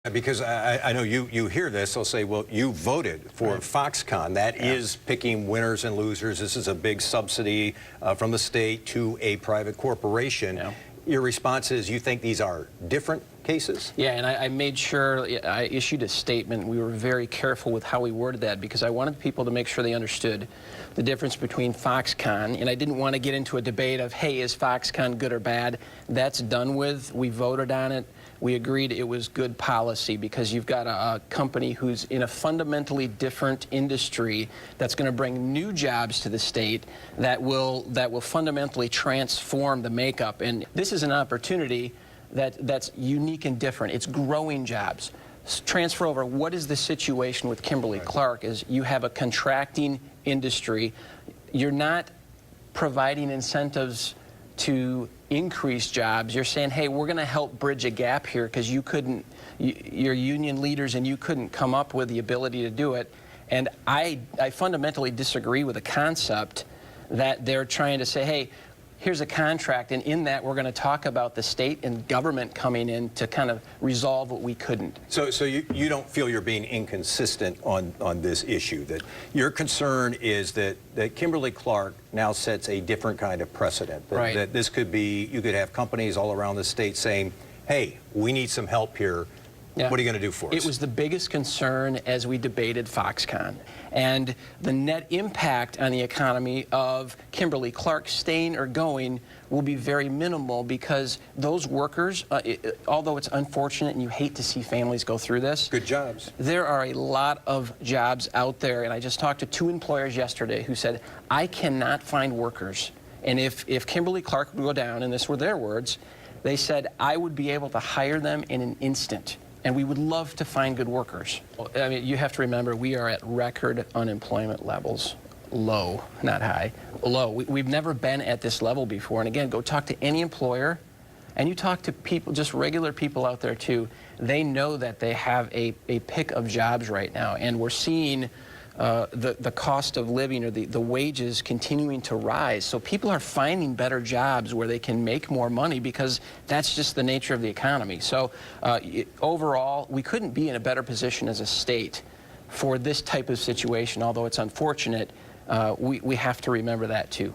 Because I know you hear this, they'll say, well, you voted for Foxconn. That is picking winners and losers. This is a big subsidy from the state to a private corporation. Your response is you think these are different cases? Yeah, and I made sure, I issued a statement. We were very careful with how we worded that because I wanted people to make sure they understood the difference between Foxconn, and I didn't want to get into a debate of, hey, is Foxconn good or bad? That's done with. We voted on it. We agreed it was good policy because you've got a company who's in a fundamentally different industry that's going to bring new jobs to the state that will fundamentally transform the makeup. And this is an opportunity that's unique and different. It's growing jobs. Transfer over, what is the situation with Kimberly-Clark is you have a contracting industry. You're not providing incentives to increase jobs. You're saying, hey, we're going to help bridge a gap here because you're union leaders and you couldn't come up with the ability to do it. And I fundamentally disagree with the concept that they're trying to say, hey, here's a contract, and in that we're going to talk about the state and government coming in to kind of resolve what we couldn't. So you don't feel you're being inconsistent on this issue, that your concern is that Kimberly-Clark now sets a different kind of precedent, that this could be, you could have companies all around the state saying, hey, we need some help here. What are you going to do for us? It was the biggest concern as we debated Foxconn. And the net impact on the economy of Kimberly-Clark staying or going will be very minimal because those workers, although it's unfortunate and you hate to see families go through this. Good jobs. There are a lot of jobs out there. And I just talked to 2 employers yesterday who said, I cannot find workers. And if Kimberly-Clark would go down, and this were their words, they said, I would be able to hire them in an instant. And we would love to find good workers. I mean, you have to remember, we are at record unemployment levels. Low, not high, low. We've never been at this level before. And again, go talk to any employer, and you talk to people, just regular people out there too. They know that they have a pick of jobs right now. And we're seeing the cost of living or the wages continuing to rise. So people are finding better jobs where they can make more money because that's just the nature of the economy. So overall, we couldn't be in a better position as a state for this type of situation. Although it's unfortunate, we have to remember that too.